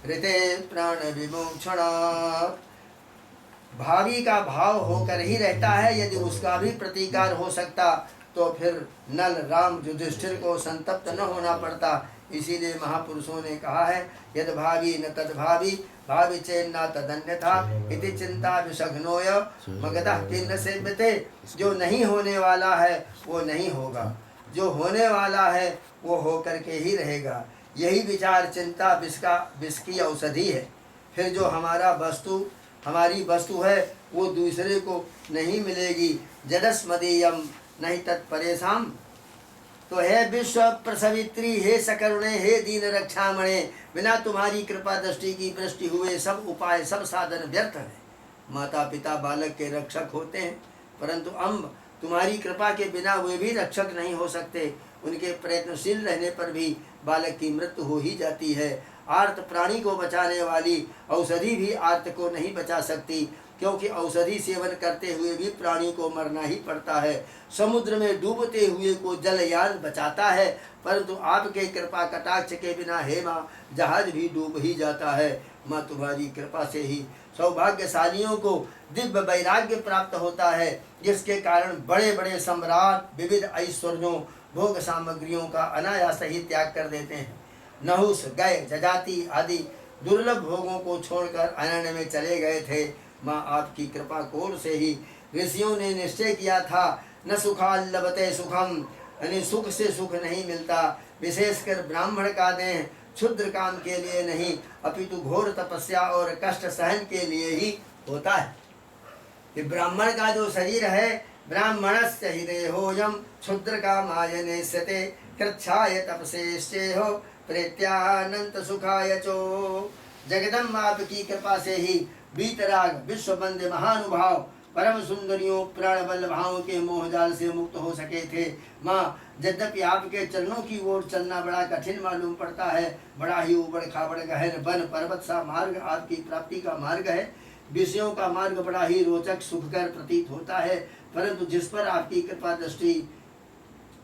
ऋते प्राण विमोक्षणात्। भावी का भाव होकर ही रहता है। यदि उसका भी प्रतिकार हो सकता तो फिर नल राम युधिष्ठिर को संतप्त न होना पड़ता। इसीलिए महापुरुषों ने कहा है, यद भावी न तद भावी, भावी चेन्ना तदन्यथा इति चिंता विषघ्नोय मगधः किन्न सेव्यते। जो नहीं होने वाला है वो नहीं होगा, जो होने वाला है वो होकर के ही रहेगा। यही विचार चिंता विष की औषधि है। फिर जो हमारी वस्तु है वो दूसरे को नहीं मिलेगी। जदस्मदीयम नहीं तत्परेशाम। तो हे विश्व प्रसवित्री, हे सकरुणे, हे दीन रक्षामणे, बिना तुम्हारी कृपा दृष्टि की वृष्टि हुए सब उपाय सब साधन व्यर्थ है। माता पिता बालक के रक्षक होते हैं, परंतु अम्ब तुम्हारी कृपा के बिना वे भी रक्षक नहीं हो सकते। उनके प्रयत्नशील रहने पर भी बालक की मृत्यु हो ही जाती है। आर्त प्राणी को बचाने वाली औषधि भी आर्त को नहीं बचा सकती, क्योंकि औषधि सेवन करते हुए भी प्राणी को मरना ही पड़ता है। समुद्र में डूबते हुए को जलयान बचाता है, परंतु आपके कृपा कटाक्ष के बिना हे माँ जहाज भी डूब ही जाता है। माँ तुम्हारी कृपा से ही सौभाग्यशालियों को दिव्य वैराग्य प्राप्त होता है, जिसके कारण बड़े बड़े सम्राट विविध ऐश्वर्यों भोग सामग्रियों का अनायास ही त्याग कर देते हैं। नहुस, गय, जजाति आदि दुर्लभ भोगों को छोड़कर अरण्य में चले गए थे। माँ आपकी कृपा कोल से ही ऋषियों ने निश्चय किया था, न सुखाल लभते सुखम, यानी सुख से सुख नहीं मिलता। विशेषकर ब्राह्मण का देह क्षुद्र काम के लिए नहीं, अपितु घोर तपस्या और कष्ट सहन के लिए ही होता है। कि ब्राह्मण का जो शरीर है, ब्राह्मणस्य हि देहोऽयं क्षुद्र का मायनेष्यते कृच्छाय तपसेश्चेहो प्रेत्यानंत सुखाय चो। जगदम्बा आपकी कृपा से ही वीतराग विश्वबंद महानुभाव परम सुंदरियों प्राण बल्लभाओं के मोहजाल से मुक्त हो सके थे। माँ यद्यपि आपके चरणों की ओर चलना बड़ा कठिन मालूम पड़ता है, बड़ा ही उबड़ खाबड़ गहन वन पर्वत सा मार्ग आपकी प्राप्ति का मार्ग है। विषयों का मार्ग बड़ा ही रोचक सुखकर प्रतीत होता है, परंतु जिस पर आपकी कृपा दृष्टि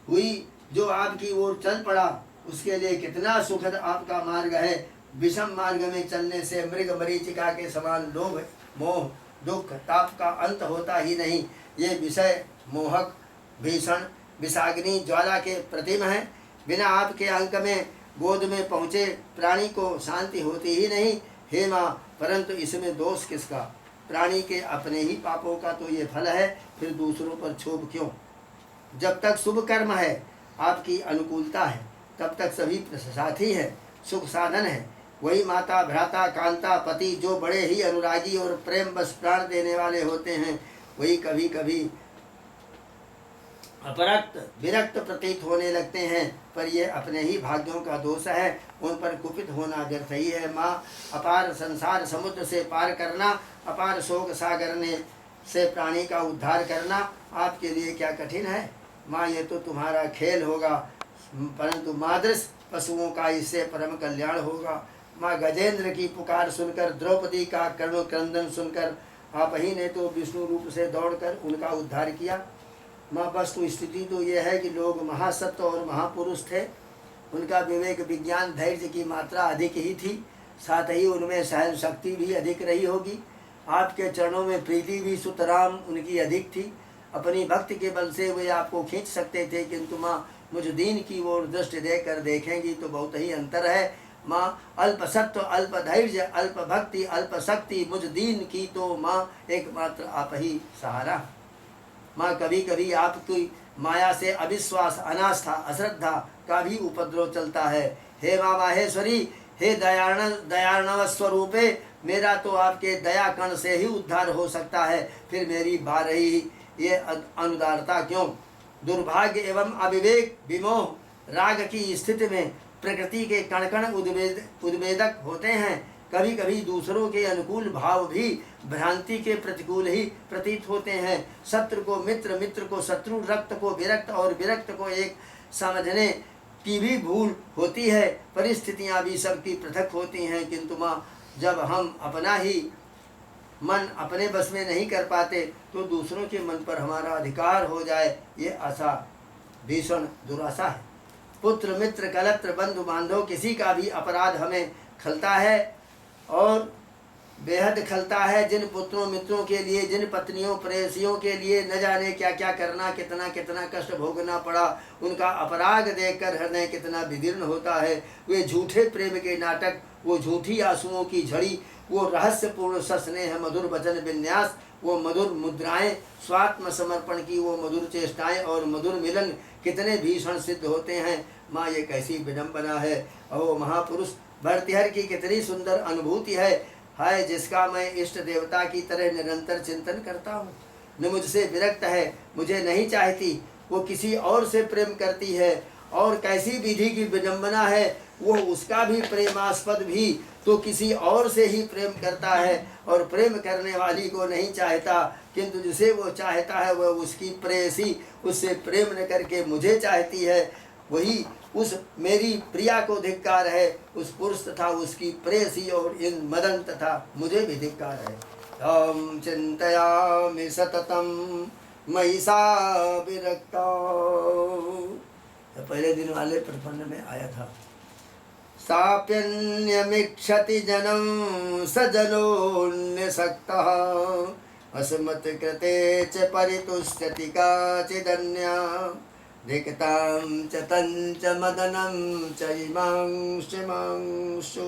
हुई, जो आपकी ओर चल पड़ा, उसके लिए कितना सुखद आपका मार्ग है। विषम मार्ग में चलने से मृग मरीचिका के समान लोभ मोह दुख ताप का अंत होता ही नहीं। ये विषय मोहक भीषण विषाग्नि ज्वाला के प्रतिम है। बिना आपके अंक में गोद में पहुँचे प्राणी को शांति होती ही नहीं। हे माँ, परंतु इसमें दोष किसका? प्राणी के अपने ही पापों का तो ये फल है, फिर दूसरों पर क्षोभ क्यों? जब तक शुभ कर्म है, आपकी अनुकूलता है, तब तक सभी साथी है, सुख साधन है। वही माता भ्राता कांता पति जो बड़े ही अनुरागी और प्रेम बस प्राण देने वाले होते हैं, वही कभी कभी अपरक्त विरक्त प्रतीत होने लगते हैं। पर ये अपने ही भाग्यों का दोष है, उन पर कुपित होना व्यर्थ ही है। माँ, अपार संसार समुद्र से पार करना, अपार शोक सागर ने से प्राणी का उद्धार करना आपके लिए क्या कठिन है? माँ, ये तो तुम्हारा खेल होगा, परंतु मादृश पशुओं का इससे परम कल्याण होगा। माँ, गजेंद्र की पुकार सुनकर, द्रौपदी का करुण क्रंदन सुनकर आप ही ने तो विष्णु रूप से दौड़कर उनका उद्धार किया। माँ, वस्तु स्थिति तो यह है कि लोग महासत्व और महापुरुष थे, उनका विवेक विज्ञान धैर्य की मात्रा अधिक ही थी, साथ ही उनमें सहन शक्ति भी अधिक रही होगी। आपके चरणों में प्रीति भी सुतराम उनकी अधिक थी। अपनी भक्ति के बल से वे आपको खींच सकते थे, किंतु माँ, मुझ दीन की ओर दृष्टि देकर देखेंगी तो बहुत ही अंतर है। माँ, अल्प सत्व अल्प धैर्य अल्प भक्ति अल्प शक्ति, मुझ दीन की तो माँ एकमात्र आप ही सहारा। माँ, कभी कभी आपकी माया से अविश्वास अनास्था अश्रद्धा का भी उपद्रव चलता है। हे माँ माहेश्वरी, हे दयार्णव स्वरूपे, मेरा तो आपके दया कण से ही उद्धार हो सकता है, फिर मेरी बारही ये अनुदारता क्यों? दुर्भाग्य एवं अविवेक विमोह राग की स्थिति में प्रकृति के कण कण उद्वेदक होते हैं। कभी कभी दूसरों के अनुकूल भाव भी भ्रांति के प्रतिकूल ही प्रतीत होते हैं। शत्रु को मित्र, मित्र को शत्रु, रक्त को विरक्त और विरक्त को एक समझने की भी भूल होती है। परिस्थितियां भी सबकी पृथक होती हैं, किंतु माँ, जब हम अपना ही मन अपने बस में नहीं कर पाते तो दूसरों के मन पर हमारा अधिकार हो जाए, ये आशा भीषण दुराशा है। पुत्र मित्र कलत्र बंधु बांधव किसी का भी अपराध हमें खलता है, और बेहद खलता है जिन पुत्रों मित्रों के लिए, जिन पत्नियों प्रेयसियों के लिए न जाने क्या क्या करना, कितना कितना कष्ट भोगना पड़ा। उनका अपराग देखकर हृदय कितना विदीर्ण होता है। वे झूठे प्रेम के नाटक, वो झूठी आंसुओं की झड़ी, वो रहस्यपूर्ण सस्नेह मधुर वचन विन्यास, वो मधुर मुद्राएं, स्वात्म समर्पण की वो मधुर चेष्टाएं और मधुर मिलन कितने भीषण सिद्ध होते हैं। माँ ये कैसी विडम्बना है। अहो महापुरुष, भर्तृहरि की कितनी सुंदर अनुभूति है जिसका मैं इष्ट देवता की तरह निरंतर चिंतन करता हूँ। न मुझसे विरक्त है, मुझे नहीं चाहती, वो किसी और से प्रेम करती है। और कैसी विधि की विडम्बना है, वो उसका भी प्रेमास्पद भी तो किसी और से ही प्रेम करता है और प्रेम करने वाली को नहीं चाहता, किंतु जिसे वो चाहता है वह उसकी प्रेयसी उससे प्रेम न करके मुझे चाहती है। वही उस मेरी प्रिया को धिक्कार है, उस पुरुष तथा उसकी प्रेयसी और इन मदन तथा मुझे भी धिक्कार है। हम चिंतयामि सततम मयि सा विरक्ता। पहले दिन वाले प्रपन्न में आया था। साप्यन्यमीक्षति जनम सजनोन्यसक्तः अस्मत् कृते च परितुष्यति काचिदन्या धिक्तां च तञ्च मदनं च इमांशु।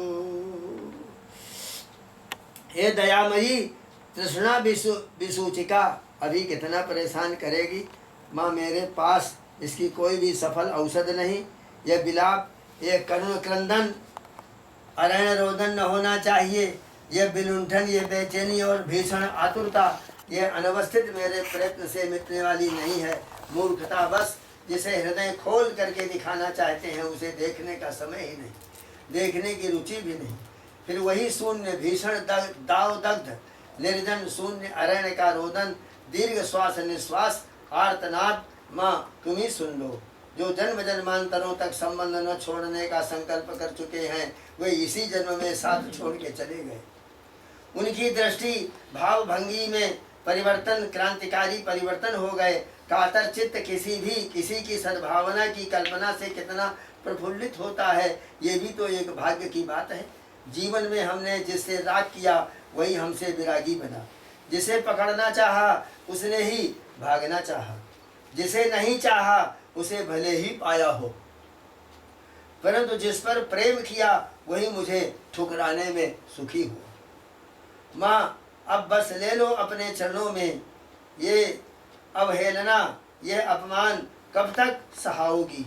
हे दयामयी, तृष्णा विसूचिका अभी कितना परेशान करेगी। माँ मेरे पास इसकी कोई भी सफल औषध नहीं। यह विलाप, यह करुण क्रंदन, अरण्य रोदन न होना चाहिए। यह विलुंठन, यह बेचैनी और भीषण आतुरता, यह अनवस्थित मेरे प्रयत्न से मिटने वाली नहीं है। मूर्खता बस, जिसे हृदय खोल करके दिखाना चाहते हैं उसे देखने का समय ही नहीं, देखने की रुचि भी नहीं। फिर वही शून्य भीषण दाव दग्ध निर्जन शून्य अरण्य का रोदन, दीर्घ श्वास निश्वास, आर्तनाद। माँ तुम ही सुन लो। जो जन्म जन्मांतरों तक संबंध न छोड़ने का संकल्प कर चुके हैं वे इसी जन्म में साथ छोड़ के चले गए। उनकी दृष्टि भाव भंगी में परिवर्तन, क्रांतिकारी परिवर्तन हो गए। कातर चित्त किसी की सद्भावना की कल्पना से कितना प्रफुल्लित होता है। ये भी तो एक भाग्य की बात है। जीवन में हमने जिससे राग किया वही हमसे विरागी बना। जिसे पकड़ना चाहा उसने ही भागना चाहा, जिसे नहीं चाहा उसे भले ही पाया हो, परंतु जिस पर प्रेम किया वही मुझे ठुकराने में सुखी हुआ। माँ अब बस ले लो अपने चरणों में। ये अवहेलना, ये अपमान कब तक सहाओगी।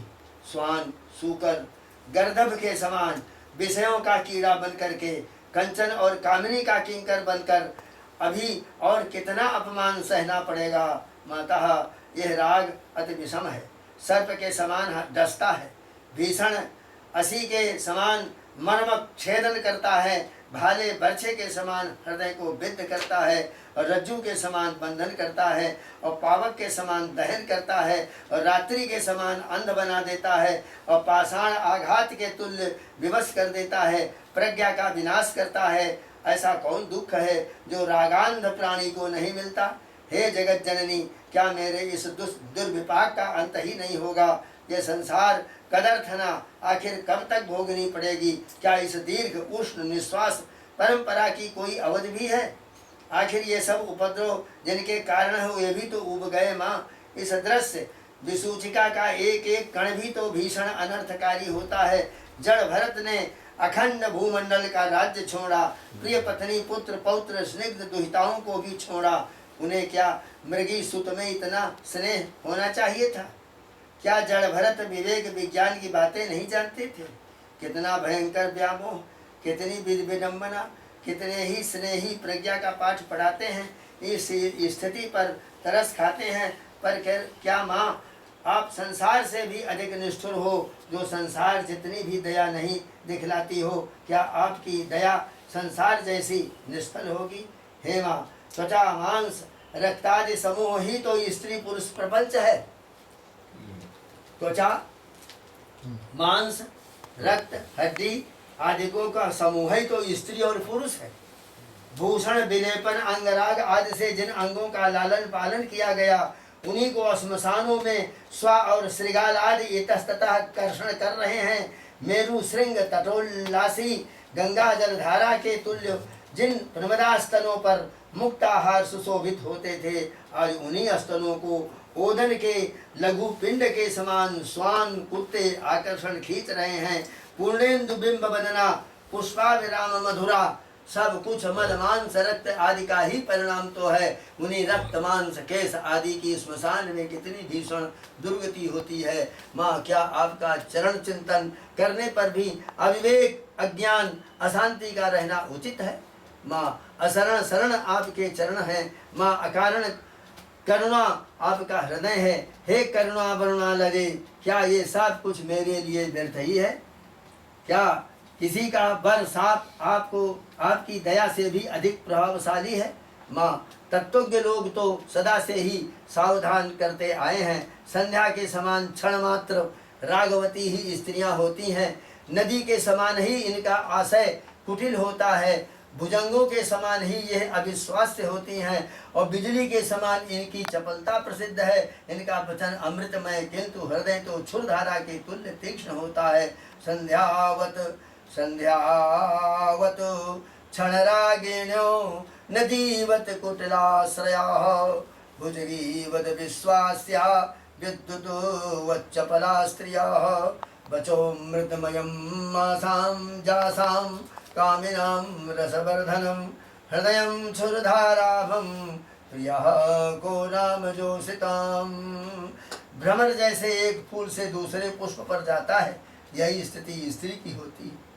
स्वान सूकर गर्दभ के समान विषयों का कीड़ा बन करके, कंचन और कामिनी का किंकर बनकर अभी और कितना अपमान सहना पड़ेगा। माता यह राग अति विषम है, सर्प के समान डसता है, भीषण असी के समान मर्म छेदन करता है, भाले बर्छे के समान हृदय को विद्ध करता है, और रज्जू के समान बंधन करता है, और पावक के समान दहन करता है, और रात्रि के समान अंध बना देता है, और पाषाण आघात के तुल्य विवश कर देता है, प्रज्ञा का विनाश करता है। ऐसा कौन दुख है जो रागांध प्राणी को नहीं मिलता। हे जगत जननी, क्या मेरे इस दुर्विपाक का अंत ही नहीं होगा। यह संसार कदर्थना आखिर कब तक भोगनी पड़ेगी। क्या इस दीर्घ उष्ण निश्वास परंपरा की कोई अवधि भी है। आखिर ये सब उपद्रव जिनके कारण है वे भी तो उब गए। माँ इस दृश्य विसूचिका का एक एक कण भी तो भीषण अनर्थकारी होता है। जड़ भरत ने अखंड भूमंडल का राज्य छोड़ा, प्रिय पत्नी पुत्र पौत्र स्निग्ध दुहिताओं को भी छोड़ा। उन्हें क्या मृगी सुत में इतना स्नेह होना चाहिए था। क्या जड़ भरत विवेक विज्ञान की बातें नहीं जानते थे। कितना भयंकर व्यामोह, कितनी विडंबना, कितने ही स्नेही प्रज्ञा का पाठ पढ़ाते हैं। इस स्थिति पर तरस खाते हैं। पर क्या माँ आप संसार से भी अधिक निष्ठुर हो, जो संसार जितनी भी दया नहीं दिखलाती हो। क्या आपकी दया संसार जैसी निष्फल होगी। हे माँ त्वचा मांस रक्तादि समूह ही तो स्त्री पुरुष प्रपंच है। त्वचा मांस रक्त हड्डी आदि का समूह ही तो स्त्री और पुरुष है। भूषण विलेपन अंगराग आदि से जिन अंगों का लालन पालन किया गया उन्हीं को श्मशानों में स्व और श्रृगाल आदि इतस्ततः कर्षण कर रहे हैं। मेरु श्रृंग तटोल्लासी गंगा जलधारा के तुल्य जिन प्रमदा स्तनों पर मुक्ताहार सुशोभित होते थे, आज उन्हीं स्तनों को ओदन के लघु पिंड के समान स्वान कुत्ते आकर्षण खींच रहे हैं। पूर्णेन्दु बिंब बदना पुष्पा विराम मधुरा, सब कुछ मल मांस रक्त आदि का ही परिणाम तो है। उन्हीं रक्त मांस केश आदि की स्मशान में कितनी भीषण दुर्गति होती है। माँ, क्या आपका चरण चिंतन करने पर भी अविवेक अज्ञान अशांति का रहना उचित है? माँ, असरण शरण आपके चरण है। माँ, अकारण करुणा आपका हृदय है। हे करुणा वरुणा लगे, क्या ये सब कुछ मेरे लिए व्यर्थ ही है? क्या किसी का वर साप आपको आपकी दया से भी अधिक प्रभावशाली है? माँ, तत्वज्ञ लोग तो सदा से ही सावधान करते आए हैं। संध्या के समान क्षण मात्र रागवती ही स्त्रियां होती हैं। नदी के समान ही इनका आशय कुटिल होता है। भुजंगों के समान ही यह अविश्वास्य होती हैं और बिजली के समान इनकी चपलता प्रसिद्ध है। इनका वचन अमृतमय, किंतु हृदय तो क्षुरधारा के तुल्य तीक्ष्ण होता है। संध्यावत क्षणरागिण्यो नदीवत कुटिलाश्रयाः, भुजगीवत विश्वास्या विद्युतो स्त्रियाः, वचो मृतमयं मासां जासां कामिनां रसवर्धनं, हृदयं क्षुरधाराभं प्रियः को नाम जोषिताम्। भ्रमर जैसे एक फूल से दूसरे पुष्प पर जाता है, यही स्थिति स्त्री की होती है।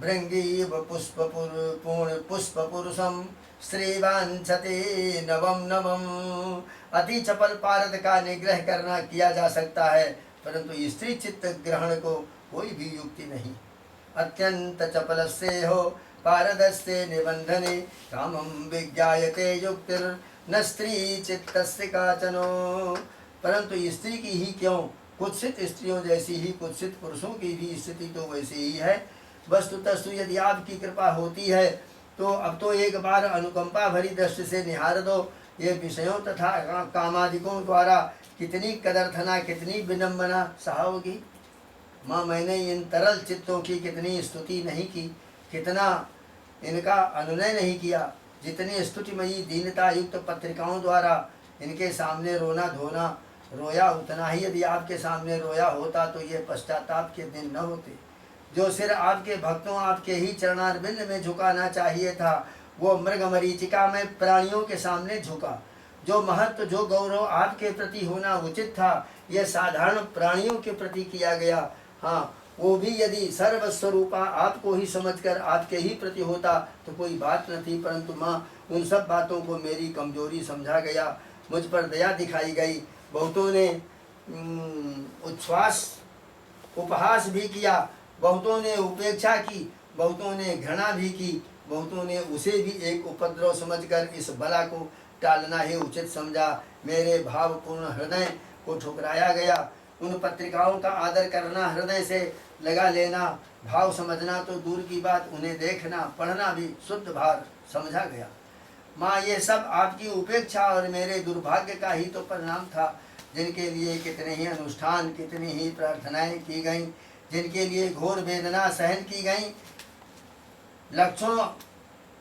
भृंगीव पूर्ण पुष्प पुरुषम स्त्रीवांछते नवम नवम। अति चपल पारद का निग्रह करना किया जा सकता है, परंतु स्त्री चित्त ग्रहण को कोई भी युक्ति नहीं। अत्यंत चपल से हो पारदस्ते निबंधने, कामं विज्ञायते युक्तिर न स्त्री चित्तस्य काचनो। परंतु स्त्री की ही क्यों, कुत्सित स्त्रियों जैसी ही कुत्सित पुरुषों की भी स्थिति तो वैसी ही है। वस्तुतस्तु यदि आपकी कृपा होती है तो अब तो एक बार अनुकंपा भरी दृष्टि से निहार दो। ये विषयों तथा कामादिकों द्वारा कितनी कदर्थना, कितनी विडंबना सहाओगी। माँ, मैंने इन तरल चित्तों की कितनी स्तुति नहीं की, कितना इनका अनुनय नहीं किया। जितनी स्तुतिमयी दीनता युक्त पत्रिकाओं द्वारा इनके सामने रोना धोना रोया, उतना ही यदि आपके सामने रोया होता तो ये पश्चाताप के दिन न होते। जो सिर आपके भक्तों आपके ही चरणारविंद में झुकाना चाहिए था, वो मृग मरीचिका में प्राणियों के सामने झुका। जो महत्व, जो गौरव आपके प्रति होना उचित था, यह साधारण प्राणियों के प्रति किया गया। हाँ, वो भी यदि सर्वस्वरूपा आपको ही समझकर आपके ही प्रति होता तो कोई बात न थी, परंतु माँ, उन सब बातों को मेरी कमजोरी समझा गया, मुझ पर दया दिखाई गई। बहुतों ने उच्छ्वास उपहास भी किया, बहुतों ने उपेक्षा की, बहुतों ने घृणा भी की, बहुतों ने उसे भी एक उपद्रव समझकर इस बला को टालना ही उचित समझा। मेरे भावपूर्ण हृदय को ठुकराया गया। उन पत्रिकाओं का आदर करना, हृदय से लगा लेना, भाव समझना तो दूर की बात, उन्हें देखना पढ़ना भी शुद्ध भार समझा गया। माँ, ये सब आपकी उपेक्षा और मेरे दुर्भाग्य का ही तो परिणाम था, जिनके लिए कितने ही अनुष्ठान, कितनी ही प्रार्थनाएं की गईं, जिनके लिए घोर वेदना सहन की गई, लक्षों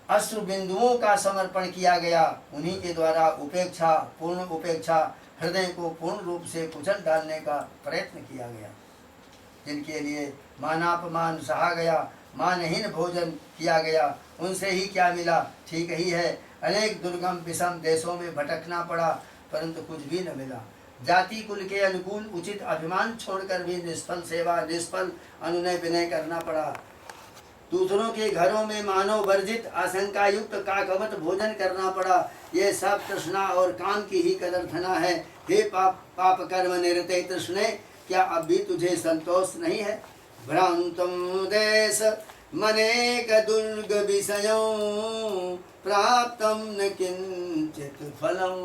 अश्रु बिंदुओं का समर्पण किया गया, उन्हीं के द्वारा उपेक्षा, पूर्ण उपेक्षा, हृदय को पूर्ण रूप से कुचल डालने का प्रयत्न किया गया। जिनके लिए मानापमान सहा गया, मानहीन भोजन किया गया, उनसे ही क्या मिला? ठीक ही है, अनेक दुर्गम विषम देशों में भटकना पड़ा, परंतु कुछ भी न मिला। जाति कुल के अनुकूल उचित अभिमान छोड़कर भी निष्फल सेवा, निष्फल अनुनय विनय करना पड़ा। दूसरों के घरों में मानव वर्जित आशंका युक्त काकवत भोजन करना पड़ा। ये सब तृष्णा और काम की ही कदर्थना है। हे पाप कर्म निरते तृष्णे, क्या अब भी तुझे संतोष नहीं है? भ्रांतम देश मनेक दुर्ग विषयों, प्राप्तम न किंचित फलम,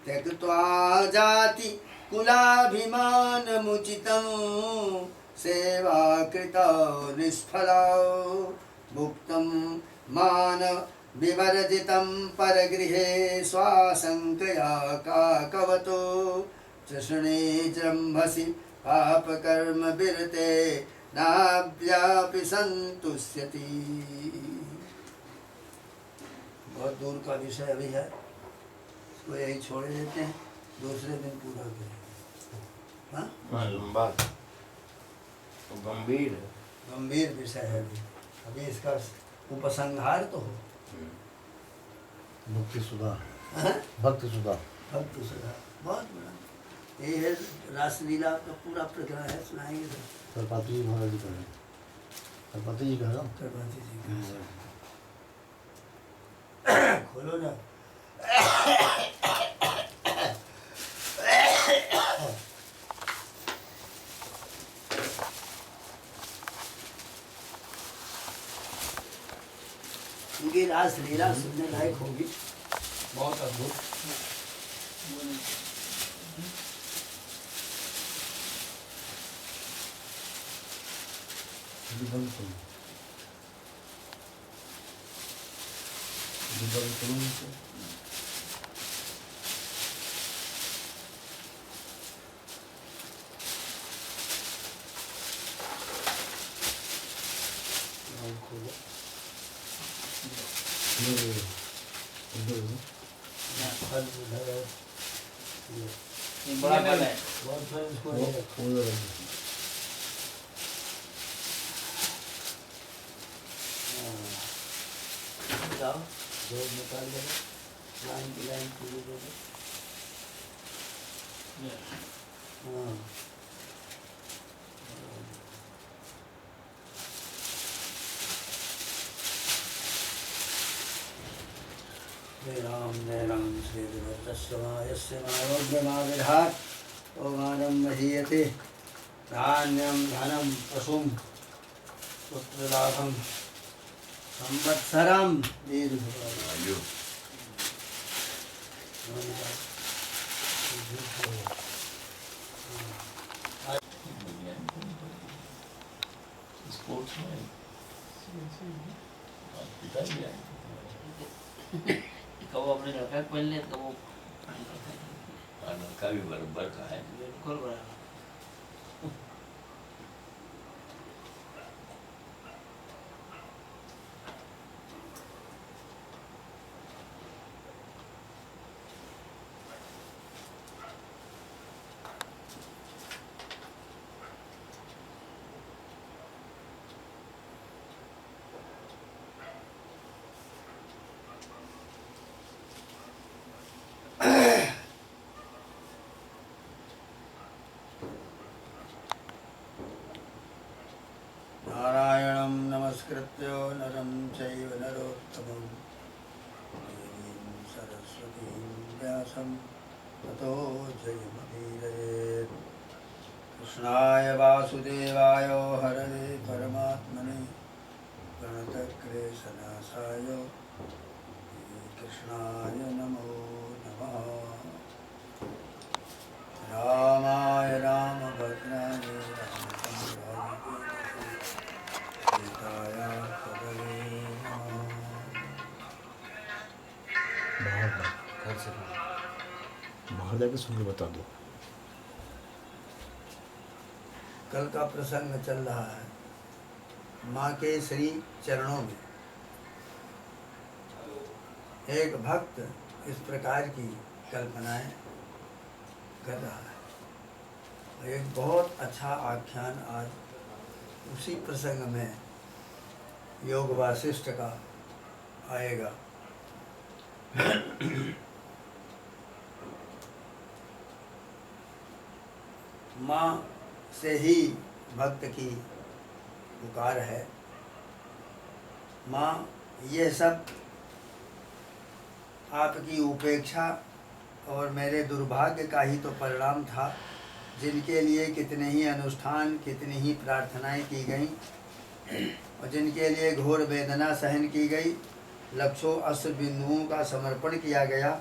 त्यक्त्वा जाति कुलाभिमान मुचितम, सेवा कृता निष्फला, भुक्तम मान विवर्जितं परगृहे, स्वाशंकया काकवतो, तृष्णे जृम्भसि पाप कर्म विरते, नाव्यापि संतुष्यति। बहुत दूर का विषय अभी है, इसको यही छोड़ देते हैं, दूसरे दिन पूरा करेंगे। हाँ लंबा तो गंभीर है, गंभीर विषय है अभी इसका उपसंहार तो हो। भक्ति सुधा, हाँ? भक्ति सुधा, भक्ति सुधा बहुत बड़ा ये है, रासलीला का पूरा प्रकरण है, सुनाएंगे तो। सरपाती जी महाराज जी का है, सरपाती जी का है ना? सरपाती जी का खोलो ना। उनकी रासलीला सुनने लायक होगी, बहुत अद्भुत। बंद करो, बंद करो इनको। फल उधर है, ये बड़ा फल है। बहुत फल इसको वो है। उधर है। जाओ रोज निकाल दो, लाइन की लाइन पूरी दे दो। हाँ जय राम श्री यस्य मारोग्यमाविधात् ओमानं महीयते धान्यं धनं पशुं पुत्रलाभं संवत्सरं दीर्घायु। स्पोर्ट्स में पिता भी है, कब अपने लड़का को पहन ले तो वो लड़का भी बराबर का है। बिल्कुल बराबर। नारायणं नमस्कृत्य नरं चैव नरोत्तमं देवीं सरस्वतीं व्यासं ततो जयमुदीरयेत्। कृष्णाय वासुदेवाय हरये परमात्मने प्रणतक्लेशनाशाय कृष्णाय नमो नमः। रामाय रामभद्राय रामचन्द्राय सीताय पदवे नमः। बाहर से बाहर जाके सुन के बता दो। कल का प्रसंग चल रहा है माँ के श्री चरणों में। एक भक्त इस प्रकार की कल्पनाएं कर रहा है। एक बहुत अच्छा आख्यान आज उसी प्रसंग में योग वासिष्ठ का आएगा। माँ से ही भक्त की पुकार है। माँ, ये सब आपकी उपेक्षा और मेरे दुर्भाग्य का ही तो परिणाम था, जिनके लिए कितने ही अनुष्ठान, कितनी ही प्रार्थनाएं की गईं और जिनके लिए घोर वेदना सहन की गई, लक्षों अश्रु बिंदुओं का समर्पण किया गया।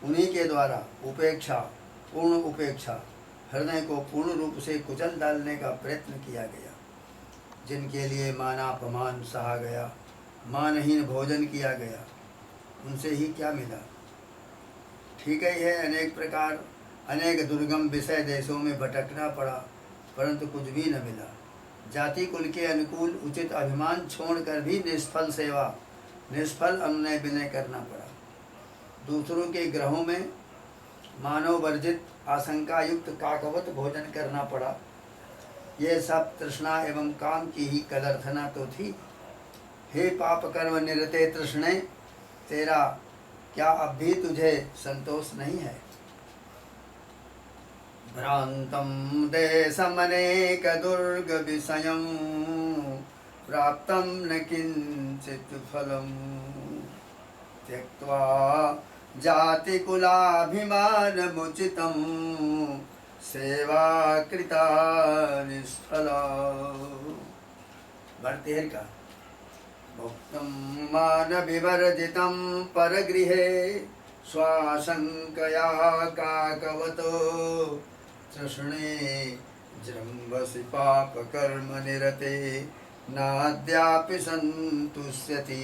उन्हीं के द्वारा उपेक्षा, पूर्ण उपेक्षा, हृदय को पूर्ण रूप से कुचल डालने का प्रयत्न किया गया। जिनके लिए मानापमान सहा गया, मानहीन भोजन किया गया, उनसे ही क्या मिला? ठीक ही है, अनेक प्रकार अनेक दुर्गम विषय देशों में भटकना पड़ा, परंतु कुछ भी न मिला। जाति कुल के अनुकूल उचित अभिमान छोड़कर भी निष्फल सेवा, निष्फल अनुनय विनय करना पड़ा। दूसरों के ग्रहों में मानव वर्जित आशंका युक्त काकवत भोजन करना पड़ा। ये सब तृष्णा एवं काम की ही कदर्थना तो थी। हे पाप कर्म निरते तृष्णे, तेरा क्या अब भी तुझे संतोष नहीं है? भ्रांतम देशमनेक दुर्ग विषयं प्राप्तं न किंचित् फलम् त्यक्त्वा जाति कुलाभिमानमुचितं सेवा कृता निष्फला। भर्तृहरि का भुक्तं मान विवर्जितं परगृहे स्वाशंकया काकवतो तृष्णे जृम्भसि पाप कर्म निरते नाद्यापि संतुष्यति।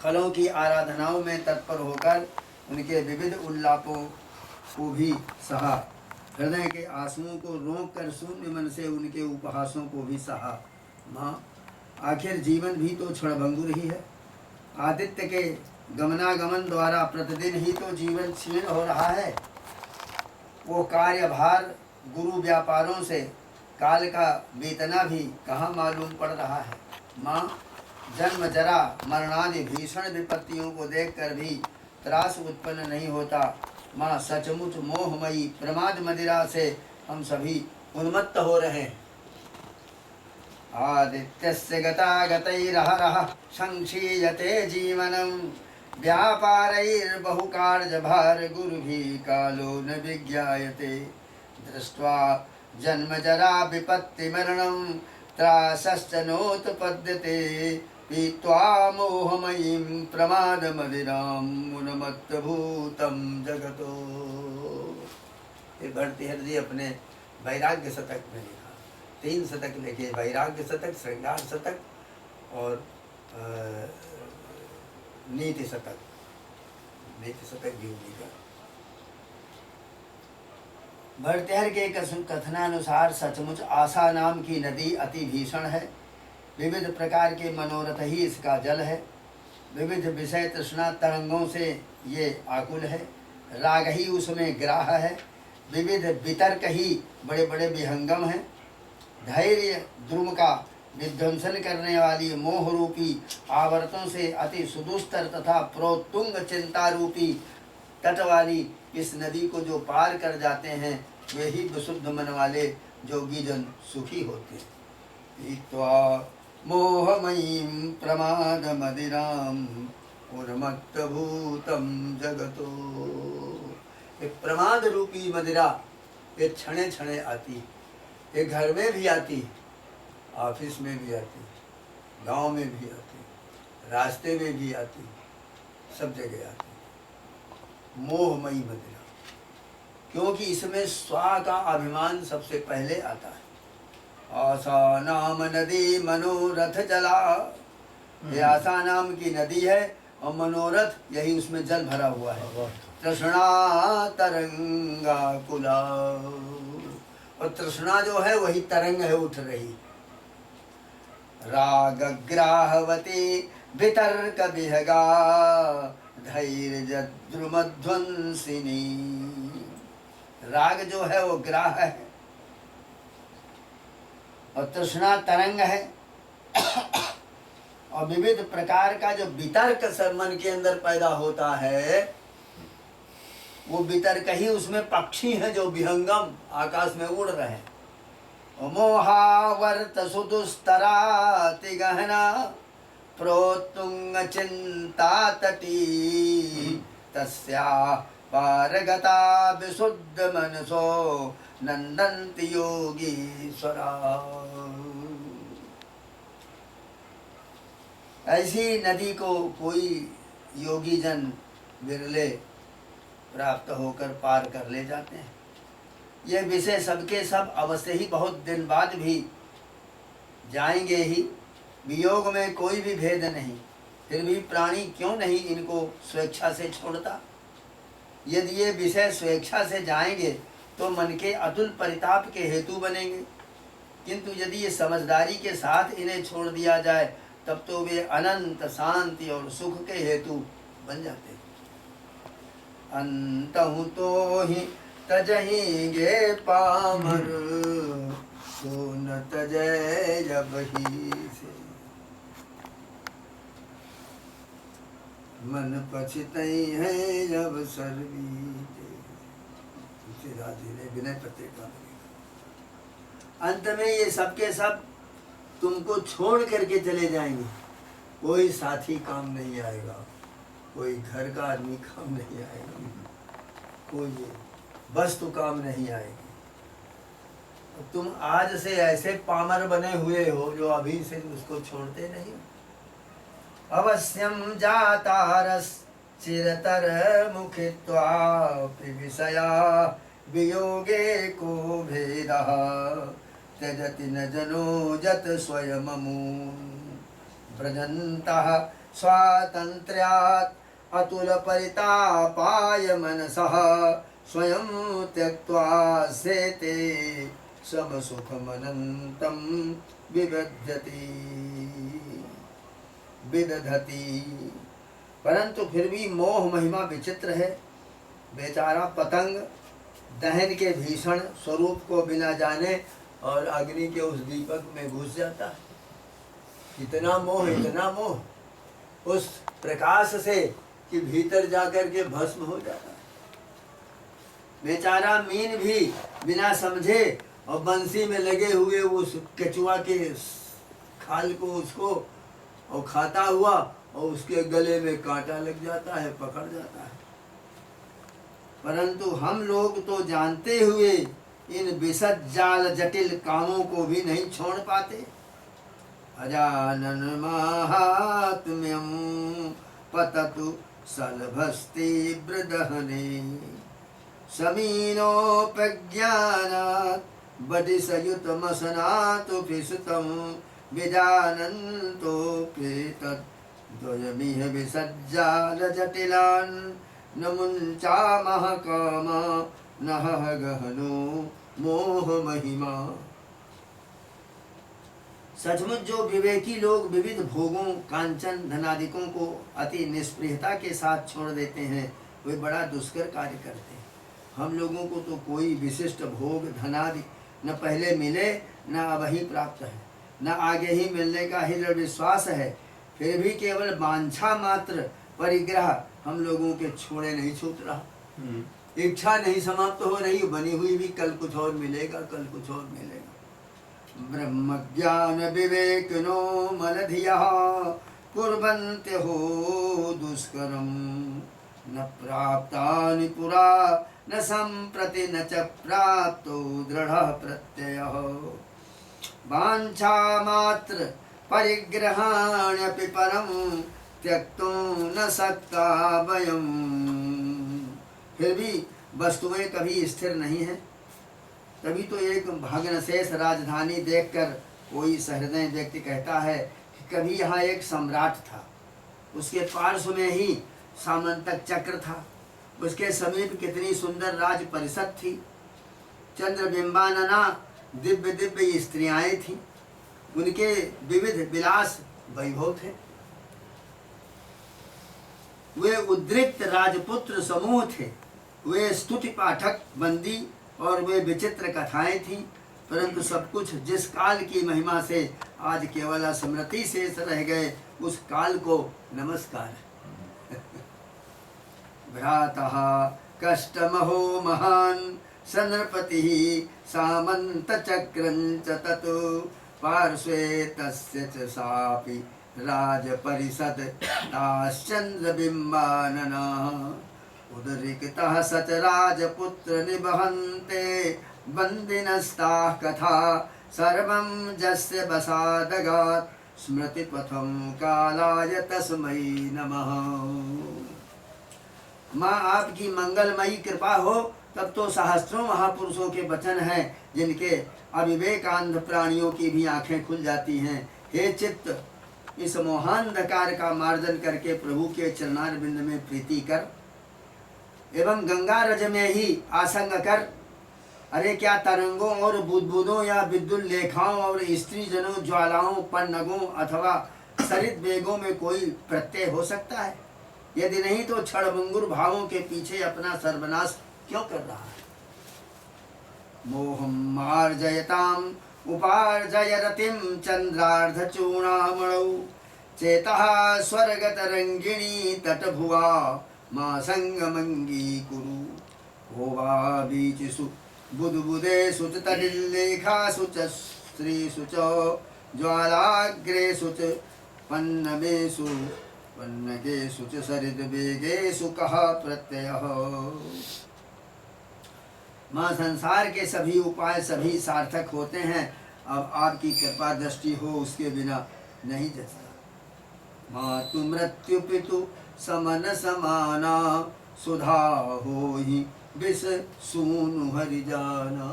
खलों की आराधनाओं में तत्पर होकर उनके विविध उल्लापों को भी सहा, हृदय के आंसुओं को रोक कर शून्य मन से उनके उपहासों को भी सहा। माँ, आखिर जीवन भी तो क्षणभंगुर ही है। आदित्य के गमनागमन द्वारा प्रतिदिन ही तो जीवन क्षीण हो रहा है। वो कार्यभार गुरु व्यापारों से काल का बीतना भी कहाँ मालूम पड़ रहा है। माँ, जन्म जरा मरणादि भीषण विपत्तियों को देखकर भी त्रास उत्पन्न नहीं होता। माँ, सचमुच मोहमयी प्रमाद मदिरा से हम सभी उन्मत्त हो रहे हैं। आदित्यस्य गतागतैरहरः संक्षीयते जीवनं व्यापारैर्बहुकार्यभार गुरुभिः कालो न विज्ञायते। दृष्ट्वा जन्मजरा विपत्तिमरणं त्रासश्च नोत्पद्यते पीत्वा मोहमयीं प्रमादमदिरां उन्मत्तभूतं जगतो। ये भर्तृहरि जी अपने वैराग्य शतक में लिखा। 3 शतक लिखे, वैराग्य शतक, श्रृंगार शतक और नीति शतक। नीति शतक भी लिखा। भर्तृहरि के कथनानुसार सचमुच आशा नाम की नदी अति भीषण है। विविध प्रकार के मनोरथ ही इसका जल है। विविध विषय तृष्णा तरंगों से ये आकुल है। राग ही उसमें ग्राह है। विविध वितर्क ही बड़े बड़े विहंगम हैं। धैर्य द्रुम का विध्वंसन करने वाली मोह रूपी आवर्तों से अति सुदुस्तर तथा प्रोत्तुंग चिंता रूपी तट वाली इस नदी को जो पार कर जाते हैं वे ही विशुद्ध मन वाले जोगी जन सुखी होते हैं। पीत्वा मोहमयीं प्रमाद मदिराम उन्मत्तभूतं जगतो। एक प्रमाद रूपी मदिरा ये क्षणे क्षणे आती, ये घर में भी आती, ऑफिस में भी आती, गांव में भी आती, रास्ते में भी आती, सब जगह आती। मोहमयी मदिरा, क्योंकि इसमें स्वा का अभिमान सबसे पहले आता है। आशा नाम नदी मनोरथ जला, ये आशा नाम की नदी है और मनोरथ यही उसमें जल भरा हुआ है। तृष्णा तरंगा कुला, और तृष्णा जो है वही तरंग है उठ रही। राग ग्राहवती वितर्क विहगा धैर्य द्रुमध्वंसिनी। राग जो है वो ग्राह है और तृष्णा तरंग है। और विविध प्रकार का जो वितर्क मन के अंदर पैदा होता है वो वितर्क ही उसमें पक्षी हैं जो विहंगम आकाश में उड़ रहे हैं। मोहावर्त सुदुस्तराति गहना प्रोत्तुंग चिंता तटी तस्या पारगता विशुद्ध मनसो नंदन्ति योगीश्वरा। ऐसी नदी को कोई योगी जन बिरले प्राप्त होकर पार कर ले जाते हैं। ये विषय सबके सब अवश्य ही बहुत दिन बाद भी जाएंगे ही। वियोग में कोई भी भेद नहीं, फिर भी प्राणी क्यों नहीं इनको स्वेच्छा से छोड़ता। यदि ये विषय स्वेच्छा से जाएंगे तो मन के अतुल परिताप के हेतु बनेंगे, किंतु यदि ये समझदारी के साथ इन्हें छोड़ दिया जाए तब तो वे अनंत शांति और सुख के हेतु बन जाते हैं। अंतहु तो ही तजहिंगे पामर, तो न तजय जब ही से। मन पछतई है जब सर्वीते। तुलसीदास जी ने विनय पत्रिका में लिखा। अंत में ये सब के सब तुमको छोड़ करके चले जाएंगे। कोई साथी काम नहीं आएगा, कोई घर का आदमी काम नहीं आएगा, कोई वस्तु काम नहीं आएगी। तुम आज से ऐसे पामर बने हुए हो जो अभी से उसको छोड़ते नहीं हो। अवश्यम जातारस चिरतर मुखित्वा विषया वियोगे को भेदः, त्यजति न जनो जत स्वयममून् व्रजन्तः स्वातन्त्र्यात् अतुल परितापाय मनसः, स्वयं त्यक्त्वा सेते समसुखमनन्तं विदधति। परंतु फिर भी मोह महिमा विचित्र है। बेचारा पतंग दहन के भीषण स्वरूप को बिना जाने और अग्नि के उस दीपक में घुस जाता है। इतना मोह, इतना मोह उस प्रकाश से कि भीतर जाकर के भस्म हो जाता है। बेचारा मीन भी बिना समझे और बंसी में लगे हुए उस केचुआ के खाल को उसको और खाता हुआ और उसके गले में कांटा लग जाता है, पकड़ जाता है। परंतु हम लोग तो जानते हुए इन विशद जाल जटिल कामों को भी नहीं छोड़ पाते। अजानन माहात्म्यम पततु सलभस्तीव्र दहने, समीनोपज्ञानात् बडिसयुतमसनातु विसुतं, विजानन्तोऽप्येतद्द्वयमिह विसज्जाल जटिलान्, न मुञ्चामः कामा नः गहनो मोह महिमा। सचमुच जो विवेकी लोग विविध भोगों कांचन धनादिकों को अति निष्प्रियता के साथ छोड़ देते हैं, वे बड़ा दुष्कर कार्य करते हैं। हम लोगों को तो कोई विशिष्ट भोग धनादि न पहले मिले न अब ही प्राप्त है, न आगे ही मिलने का ही दृढ़ विश्वास है, फिर भी केवल वांछा मात्र परिग्रह हम लोगों के छोड़े नहीं छूट रहा। इच्छा नहीं समाप्त हो रही, बनी हुई भी कल कुछ और मिलेगा, कल कुछ और मिलेगा। ब्रह्म ज्ञान विवेकिनो मलधियः कुर्वन्ते हो दुष्करम, न प्राप्तानि पुरा न सम्प्रति न च प्राप्तो दृढ़ः प्रत्ययः, वाञ्छा मात्र परिग्रहाण्यपि परं त्यक्तुं न शक्ता वयम्। फिर भी वस्तुएं कभी स्थिर नहीं है। तभी तो एक भग्नशेष राजधानी देखकर कोई सहृदय व्यक्ति कहता है कि कभी यहाँ एक सम्राट था, उसके पार्श्व में ही सामंतक चक्र था, उसके समीप कितनी सुंदर राज परिषद थी, चंद्रबिंबानना दिव्य दिव्य स्त्रियाएं थीं, उनके विविध विलास वैभव थे, वे उद्रिक्त राजपुत्र समूह थे, वे स्तुति पाठक बंदी और वे विचित्र कथाएं थीं। परंतु सब कुछ जिस काल की महिमा से आज केवल स्मृति शेष रह गए, उस काल को नमस्कार। भ्रातः कष्टमहो महान् सनृपति सामंत चक्रंच ततो, पार्श्वे तस्य च सापि राज परिषद ताश्चंद्र बिंबानना, उदरिक्तः सच राजपुत्र निबहन्ते बन्दिनस्ताः कथा, सर्वं जस्य वसादगात् स्मृतिपथं कालाय तस्मै नमः। माँ आपकी मंगलमयी कृपा हो तब तो सहस्त्रों महापुरुषों के वचन हैं जिनके अविवेकांध प्राणियों की भी आंखें खुल जाती हैं। हे चित्त, इस मोहांधकार का मार्जन करके प्रभु के चरणारविंद में प्रीति कर एवं गंगा रज में ही आसंग कर अरे क्या तरंगों और बुदबुदों या विद्युत लेखाओं और स्त्री जनों ज्वालाओं पन्नगों अथवा सरित वेगों में कोई प्रत्यय हो सकता है? यदि नहीं तो क्षणभंगुर भावों के पीछे अपना सर्वनाश क्यों कर रहा है? मोहम मार्जयताम उपार्जय रतिम चंद्रार्ध चूणामणौ चेतः स्वर्गत रंगिणी तटभुवा मां संगमंगी कुरु भोवा बीचिसु बुदबुदेषु च तडिल्लेखासु च स्त्रीषु च ज्वालाग्रेषु च पन्नमेषु पन्नगेषु च सरिद्वेगेषु कः प्रत्ययः। माँ संसार के सभी उपाय सभी सार्थक होते हैं, अब आपकी कृपा दृष्टि हो उसके बिना नहीं जचता। मातु मृत्यु पितु समन समाना सुधा होहि विष सूनु हरि जाना।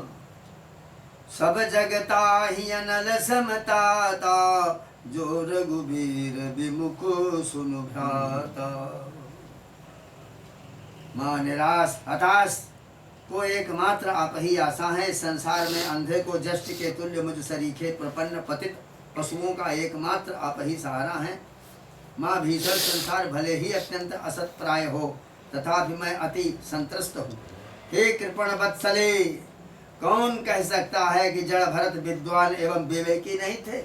सब जगता ही अनल समताता जो रघुबीर विमुख सुनु भ्राता। माँ निराश हताश को एकमात्र आप ही आशा है। संसार में अंधे को जष्ट के तुल्य मुझ सरीखे प्रपन्न पतित पशुओं का एकमात्र आप ही सहारा है। माँ भीषण संसार भले ही अत्यंत असत प्राय हो तथापि मैं अति संतृष्ट हूँ। हे कृपण वत्सले, कौन कह सकता है कि जड़ भरत विद्वान एवं विवेकी नहीं थे?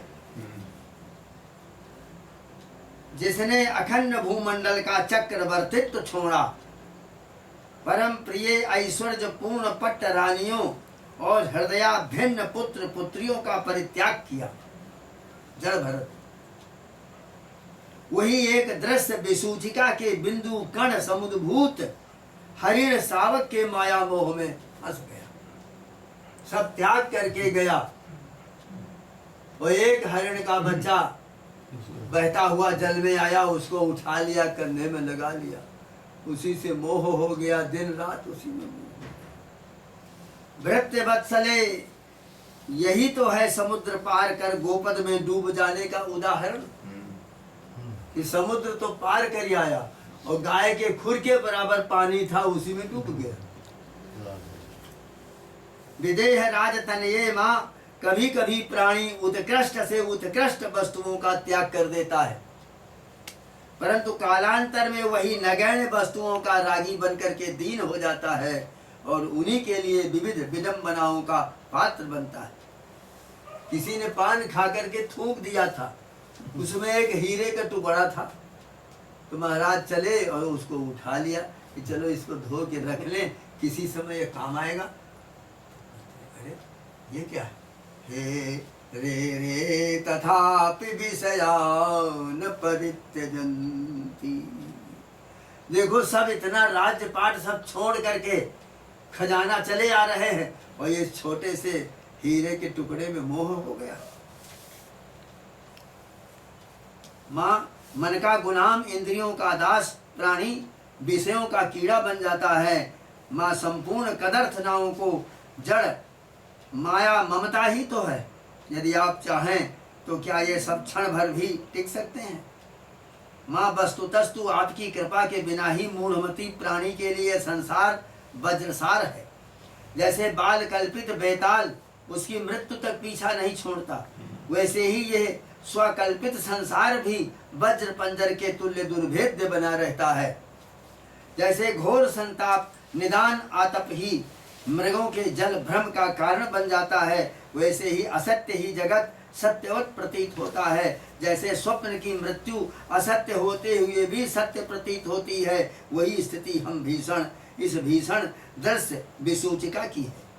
जिसने अखंड भूमंडल का चक्रवर्तित्व छोड़ा, परम प्रिय ऐश्वर्य पूर्ण पट्ट रानियों और हृदया भिन्न पुत्र पुत्रियों का परित्याग किया, जड़ भरत वही एक दृश्य विसूचिका के बिंदु कण समुद्भूत हरिण सावक के माया मोह में फंस गया, सब त्याग करके गया। वो एक हरिण का बच्चा बहता हुआ जल में आया, उसको उठा लिया, कंधे में लगा लिया, उसी से मोह हो गया, दिन रात उसी में मोह। भृत्य वत्सले, यही तो है समुद्र पार कर गोपद में डूब जाने का उदाहरण कि समुद्र तो पार कर ही आया और गाय के खुर के बराबर पानी था, उसी में डूब गया। विदेह राज तनये माँ, कभी कभी प्राणी उत्कृष्ट से उत्कृष्ट वस्तुओं का त्याग कर देता है, परंतु कालांतर में वही नगण्य वस्तुओं का रागी बनकर के दीन हो जाता है और उन्हीं के लिए विविध विडंबनाओं का पात्र बनता है। किसी ने पान खा करके थूक दिया था, उसमें एक हीरे का टुकड़ा था, तो महाराज चले और उसको उठा लिया कि चलो इसको धो के रख लें, किसी समय ये काम आएगा। अरे ये क्या है? हे रे रे तथापि विषयान परित्यजन्ति। देखो सब इतना राज्य पाट सब छोड़ करके खजाना चले आ रहे हैं और ये छोटे से हीरे के टुकड़े में मोह हो गया। माँ मन का गुलाम, इंद्रियों का दास प्राणी विषयों का कीड़ा बन जाता है। माँ संपूर्ण कदर्थनाओं को जड़ माया ममता ही तो है। यदि आप चाहें तो क्या ये सब क्षण भर भी टिक सकते हैं? माँ वस्तुतस्तु आपकी कृपा के बिना ही मूढ़मती प्राणी के लिए संसार वज्रसार है। जैसे बाल कल्पित बेताल उसकी मृत्यु तक पीछा नहीं छोड़ता, वैसे ही ये स्वकल्पित संसार भी वज्र पंजर के तुल्य दुर्भेद्य बना रहता है। जैसे घोर संताप निदान आतप ही मृगों के जल भ्रम का कारण बन जाता है, वैसे ही असत्य ही जगत सत्यवत प्रतीत होता है। जैसे स्वप्न की मृत्यु असत्य होते हुए भी सत्य प्रतीत होती है, वही स्थिति हम इस भीषण दृश्य विसूचिका की है।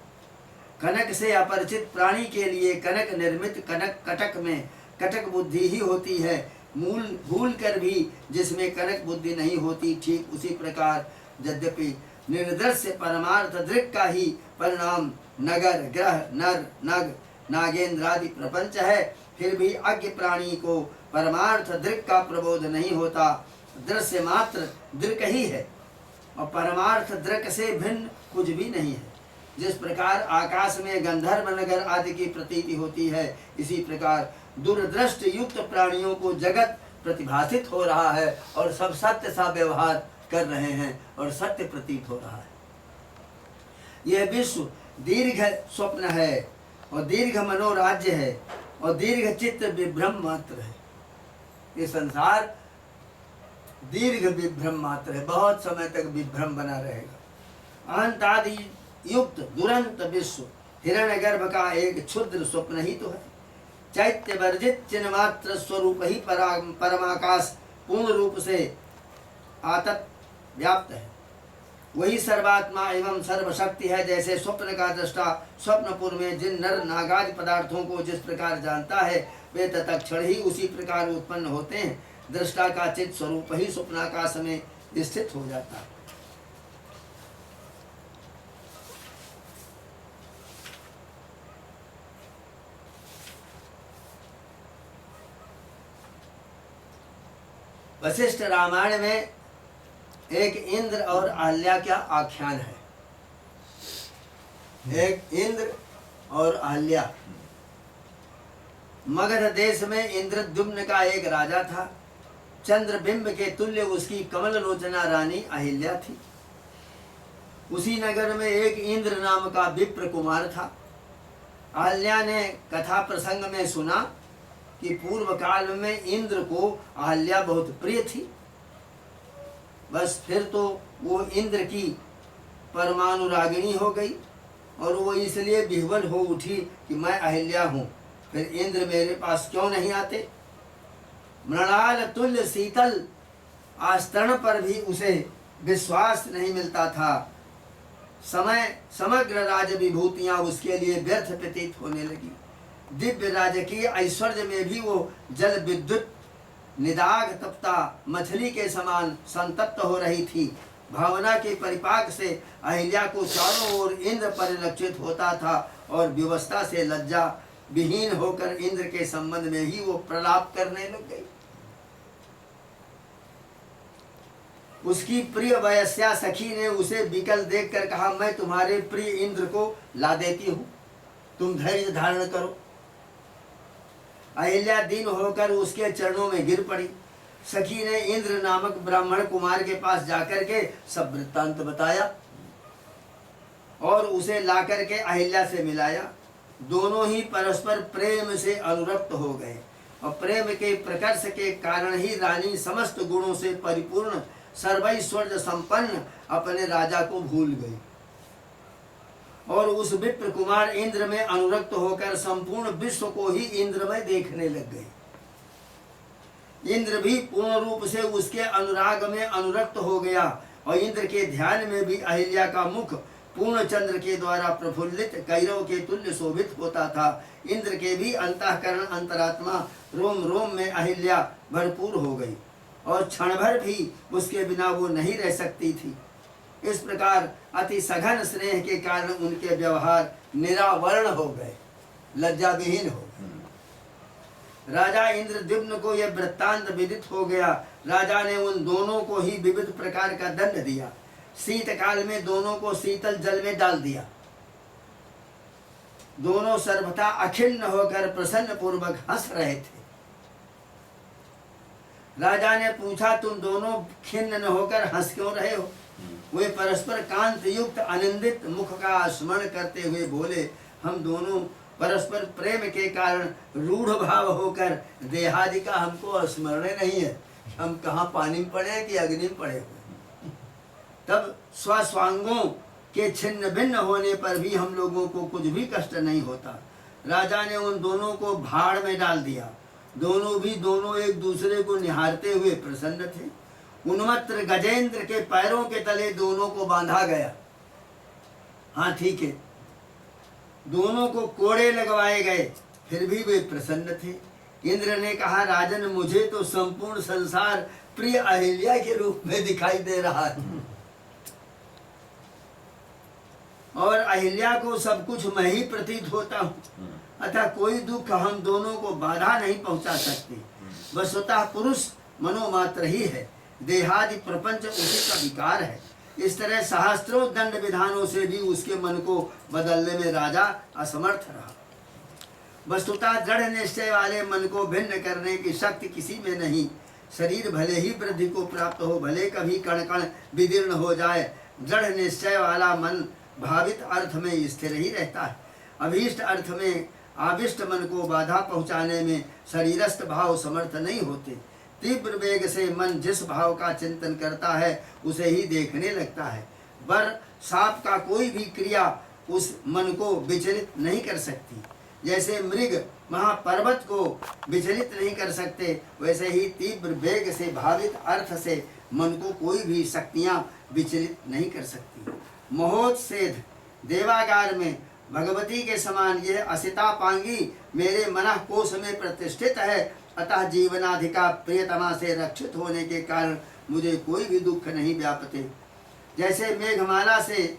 कनक से अपरिचित प्राणी के लिए कनक निर्मित कनक कटक में कटक बुद्धि ही होती है। मूल भूल कर भी जिसमें कनक बुद्धि नहीं होती, ठीक उसी प्रकार यद्यपि निर्दृश्य परमार्थ दृक् का ही परिणाम नगर ग्रह नर नग नागेंद्र आदि प्रपंच है, फिर भी अज्ञ प्राणी को परमार्थ दृक् का प्रबोध नहीं होता। दृश्य मात्र दृक् ही है और परमार्थ दृक् से भिन्न कुछ भी नहीं है। जिस प्रकार आकाश में गंधर्व नगर आदि की प्रतीति होती है, इसी प्रकार दूरदृष्ट युक्त प्राणियों को जगत प्रतिभासित हो रहा है और सब सत्य सा व्यवहार कर रहे हैं और सत्य प्रतीत हो रहा है। यह विश्व दीर्घ स्वप्न है और दीर्घ मनोराज्य है और दीर्घ चित्त विभ्रम मात्र है। ये संसार दीर्घ विभ्रम मात्र है, बहुत समय तक विभ्रम बना रहेगा। अनंत आदि युक्त दुरंत विश्व हिरण्यगर्भ का एक क्षुद्र स्वप्न ही तो है। चैत्य वर्जित चिन्ह मात्र स्वरूप ही परमाकाश पूर्ण रूप से आतत व्याप्त है। वही सर्वात्मा एवं सर्वशक्ति है। जैसे स्वप्न का दृष्टा स्वप्नपुर में जिन नर नागादि पदार्थों को जिस प्रकार जानता है, वे तत्क्षण ही उसी प्रकार उत्पन्न होते हैं। दृष्टा का चित्त स्वरूप ही स्वप्नाकाश में स्थित हो जाता है। वशिष्ठ रामायण में एक इंद्र और अहल्या का आख्यान है। एक इंद्र और अहल्या। मगध देश में इंद्रद्युम्न का एक राजा था। चंद्रबिंब के तुल्य उसकी कमल लोचना रानी अहिल्या थी। उसी नगर में एक इंद्र नाम का विप्र कुमार था। अहल्या ने कथा प्रसंग में सुना कि पूर्व काल में इंद्र को अहल्या बहुत प्रिय थी। बस फिर तो वो इंद्र की परमानुरागिणी हो गई और वो इसलिए विह्वल हो उठी कि मैं अहिल्या हूँ, फिर इंद्र मेरे पास क्यों नहीं आते। मृणाल तुल्य शीतल आस्तरण पर भी उसे विश्वास नहीं मिलता था। समग्र राज विभूतियां उसके लिए व्यर्थ प्रतीत होने लगी। दिव्य राजकीय ऐश्वर्य में भी वो जल विद्युत निदाग तप्ता मछली के समान संतप्त हो रही थी। भावना के परिपाक से अहिल्या को चारों ओर इंद्र परिलक्षित होता था और व्यवस्था से लज्जा विहीन होकर इंद्र के संबंध में ही वो प्रलाप करने लग गई। उसकी प्रिय वयस्या सखी ने उसे विकल देखकर कहा, मैं तुम्हारे प्रिय इंद्र को ला देती हूँ, तुम धैर्य धारण करो। अहिल्या दीन होकर उसके चरणों में गिर पड़ी। सखी ने इंद्र नामक ब्राह्मण कुमार के पास जाकर के सब वृत्तांत बताया और उसे लाकर के अहिल्या से मिलाया। दोनों ही परस्पर प्रेम से अनुरक्त हो गए और प्रेम के प्रकर्ष के कारण ही रानी समस्त गुणों से परिपूर्ण सर्वैश्वर्य संपन्न अपने राजा को भूल गई और उस विप्र कुमार इंद्र में अनुरक्त होकर संपूर्ण विश्व को ही इंद्र में देखने लग गई। इंद्र भी पूर्ण रूप से उसके अनुराग में अनुरक्त हो गया और इंद्र के ध्यान में भी अहिल्या का मुख पूर्ण चंद्र के द्वारा प्रफुल्लित कैरव के तुल्य शोभित होता था। इंद्र के भी अंतःकरण अंतरात्मा रोम रोम में अहिल्या भरपूर हो गई और क्षण भर भी उसके बिना वो नहीं रह सकती थी। इस प्रकार अति सघन स्नेह के कारण उनके व्यवहार निरावरण हो गए, लज्जा विहीन हो गए। राजा इंद्रद्युम्न को यह वृत्तांत विदित हो गया। राजा ने उन दोनों को ही विविध प्रकार का दंड दिया। शीतकाल में दोनों को शीतल जल में डाल दिया। दोनों सर्वथा अखिन्न होकर प्रसन्न पूर्वक हंस रहे थे। राजा ने पूछा, तुम दोनों खिन्न न होकर हंस क्यों रहे हो? वे परस्पर कांत युक्त आनंदित मुख का स्मरण करते हुए बोले, हम दोनों परस्पर प्रेम के कारण रूढ़ भाव होकर देहादि का हमको स्मरण नहीं है। हम कहाँ पानी में पड़े हैं कि अग्नि में पड़े हुए। तब स्वस्वांगों के छिन्न भिन्न होने पर भी हम लोगों को कुछ भी कष्ट नहीं होता। राजा ने उन दोनों को भाड़ में डाल दिया। दोनों एक दूसरे को निहारते हुए प्रसन्न थे। उन्मत्त गजेंद्र के पैरों के तले दोनों को बांधा गया। हाँ ठीक है, दोनों को कोड़े लगवाए गए, फिर भी वे प्रसन्न थे। इंद्र ने कहा, राजन मुझे तो संपूर्ण संसार प्रिय अहिल्या के रूप में दिखाई दे रहा है और अहिल्या को सब कुछ मैं ही प्रतीत होता हूँ, अतः कोई दुख हम दोनों को बाधा नहीं पहुंचा सकती। वस्तुतः पुरुष मनोमात्र ही है, देहादि प्रपंच उसी का विकार है। इस तरह सहस्त्रों दंड विधानों से भी उसके मन को बदलने में राजा असमर्थ रहा। वस्तुतः दृढ़ निश्चय वाले मन को भिन्न करने की शक्ति किसी में नहीं। शरीर भले ही वृद्धि को प्राप्त हो, भले कभी कण कण विदीर्ण हो जाए, दृढ़ निश्चय वाला मन भावित अर्थ में स्थिर ही रहता है। अभीष्ट अर्थ में आविष्ट मन को बाधा पहुँचाने में शरीरस्थ भाव समर्थ नहीं होते। तीव्र वेग से मन जिस भाव का चिंतन करता है उसे ही देखने लगता है। वर सांप का कोई भी क्रिया उस मन को विचलित नहीं कर सकती। जैसे मृग महापर्वत को विचलित नहीं कर सकते, वैसे ही तीव्र वेग से भावित अर्थ से मन को कोई भी शक्तियाँ विचलित नहीं कर सकती। महोत्सेध देवागार में भगवती के समान यह असिता पांगी मेरे मनः कोश में प्रतिष्ठित है, अतः जीवनाधिका प्रियतमा से रक्षित होने के कारण मुझे कोई भी दुख नहीं व्यापते। जैसे मेघमाला से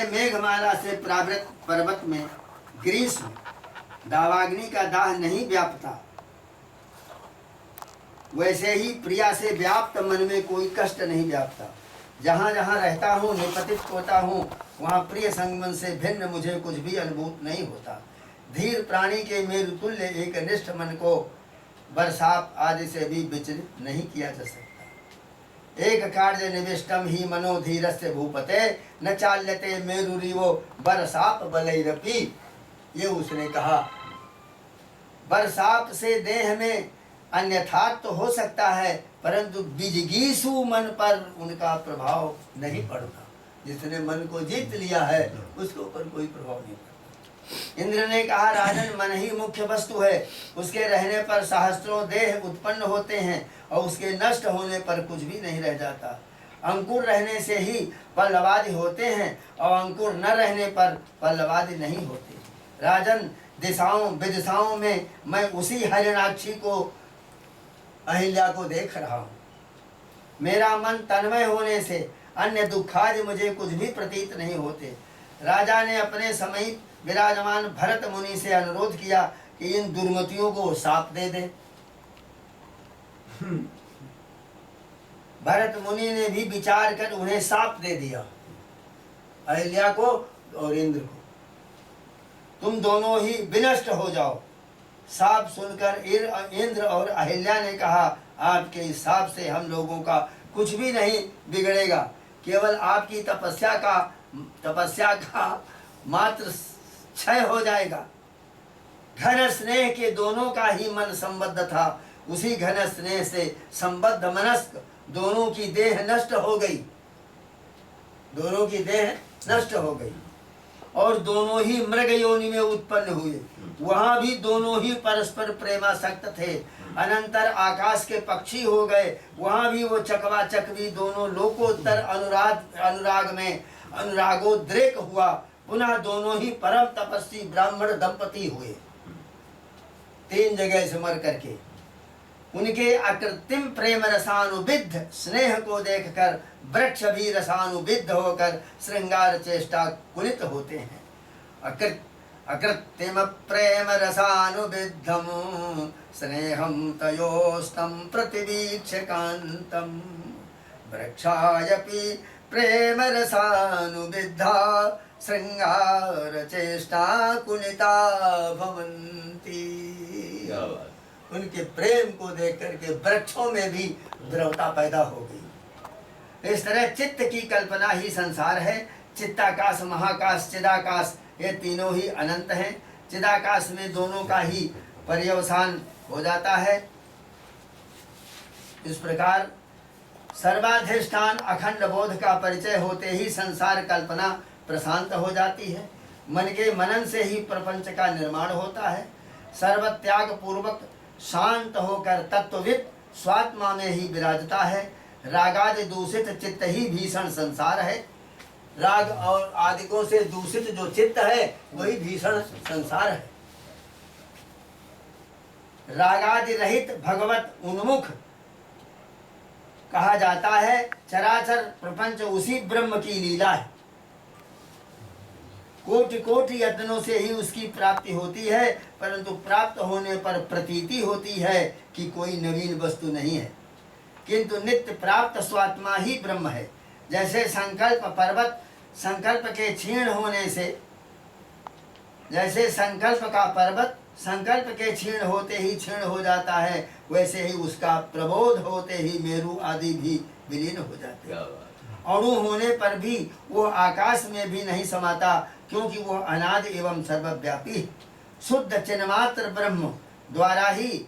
मेघमाला से प्रावृत पर्वत में ग्रीष्म दावाग्नि का दाह नहीं व्यापता, वैसे ही प्रिया से व्याप्त मन में कोई कष्ट नहीं व्यापता। जहाँ जहाँ रहता हूँ निपतित होता हूँ, वहाँ प्रिय संगमन से भिन्न मुझे कुछ भी अनुभूत नहीं होता। धीर प्राणी के मेरुतुल्य एक निष्ठ मन को बरसात आदि से भी विचलित नहीं किया जा सकता। एक कार्य निविष्टम ही मनो धीरस्य भूपते न चाल्यते मेरुरिवो बरसाप बलैरपी। ये उसने कहा, बरसात से देह में अन्यथा तो हो सकता है, परंतु बिजगीसु मन पर उनका प्रभाव नहीं पड़ता। जिसने मन को जीत लिया है उसके ऊपर कोई प्रभाव नहीं पड़ता। इंद्र ने कहा, राजन मन ही मुख्य वस्तु है, उसके रहने पर सहस्त्रों देह उत्पन्न होते हैं और उसके नष्ट होने पर कुछ भी नहीं रह जाता। अंकुर रहने से ही पल्लवादि होते हैं और अंकुर न रहने पर पल्लवादि नहीं होते। राजन दिशाओं विदिशाओं में मैं उसी हरिणाक्षी को अहिल्या को देख रहा हूँ। मेरा मन तन्मय होने से अन्य दुखादि मुझे कुछ भी प्रतीत नहीं होते। राजा ने अपने समीप विराजमान भरत मुनि से अनुरोध किया कि इन दुर्मतियों को शाप दे दे। भरत मुनि ने भी विचार कर उन्हें शाप दे दिया, अहिल्या को और इंद्र को। तुम दोनों ही विनष्ट हो जाओ। शाप सुनकर इंद्र और अहिल्या ने कहा, आपके इस शाप से हम लोगों का कुछ भी नहीं बिगड़ेगा, केवल आपकी तपस्या का मात्र क्षय हो जाएगा। घन स्नेह के दोनों का ही मन संबद्ध था, उसी घन स्नेह से संबद्ध मनस्क दोनों की देह नष्ट हो गई, दोनों की देह नष्ट हो गई और दोनों ही मृग योनि में उत्पन्न हुए। वहां भी दोनों ही परस्पर प्रेमासक्त थे। अनंतर आकाश के पक्षी हो गए, वहां भी वो चकवाचकवी दोनों लोकोत्तर अनुराग में अनुरागोद्रेक हुआ। पुनः दोनों ही परम तपस्वी ब्राह्मण दंपति हुए, 3 जगह से मर करके। उनके अकृत्रिम प्रेम रसानुविद्ध स्नेह को देखकर वृक्ष भी रसानुविद्ध होकर श्रृंगार चेष्टा कुलित होते हैं। अकृत्रिम प्रेम रसानुविद्धम स्नेहम तयोस्तम प्रतिवीक्ष्य कांतम वृक्षायपि प्रेम रसानुविद्धा श्रृंगार चेष्टा कुलिता भवन्ति। उनके प्रेम को देख करके वृक्षों में भी द्रवता पैदा हो गई। इस तरह चित्त की कल्पना ही संसार है। चित्ताकाश, महाकाश, चिदाकाश, ये तीनों ही अनंत हैं। चिदाकाश में दोनों का ही पर्यवसान हो जाता है। इस प्रकार सर्वाधिष्ठान अखंड बोध का परिचय होते ही संसार कल्पना प्रशांत हो जाती है। मन के मनन से ही प्रपंच का निर्माण होता है। सर्वत्याग पूर्वक शांत होकर तत्वविद स्वात्मा में ही विराजता है। रागादि दूषित चित्त ही भीषण संसार है। राग और आदिकों से दूषित जो चित्त है वही भीषण संसार है। रागादि रहित भगवत उन्मुख कहा जाता है। चराचर प्रपंच उसी ब्रह्म की लीला है। कोटि कोटि यत्नों से ही उसकी प्राप्ति होती है, परंतु प्राप्त होने पर प्रतीति होती है कि कोई नवीन वस्तु नहीं है, किंतु नित्य प्राप्त स्वात्मा ही ब्रह्म है। जैसे संकल्प पर्वत संकल्प के क्षीण होने से जैसे संकल्प का पर्वत संकल्प के क्षीण होते ही क्षीण हो जाता है, वैसे ही उसका प्रबोध होते ही मेरु आदि भी विलीन हो जाते क्या हैं। बात अणु होने पर भी वो आकाश में भी नहीं समाता, क्योंकि वो अनादि एवं सर्वव्यापी है। शुद्ध चिन्मात्र ब्रह्म द्वारा ही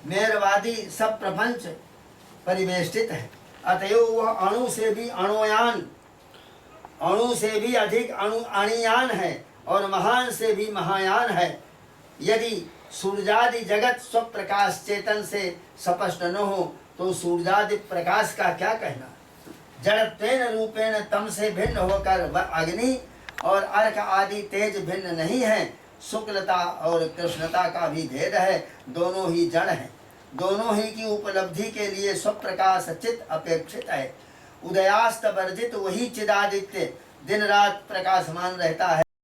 मेरवादी सब प्रपंच परिवेष्टित है। अतएव वह अणु से भी अणुयान, अणु से भी अधिक अणुयान है और महान से भी महायान है। यदि सूर्यादि जगत स्वप्रकाश चेतन से स्पष्ट न हो तो सूर्यादि प्रकाश का क्या कहना। जड़त्वेन रूपेण तम से भिन्न होकर वह अग्नि और अर्क आदि तेज भिन्न नहीं है। शुक्लता और कृष्णता का भी भेद है, दोनों ही जड़ हैं। दोनों ही की उपलब्धि के लिए स्वप्रकाश चित्त अपेक्षित है। उदयास्त वर्जित वही चिदादित्य दिन रात प्रकाशमान रहता है।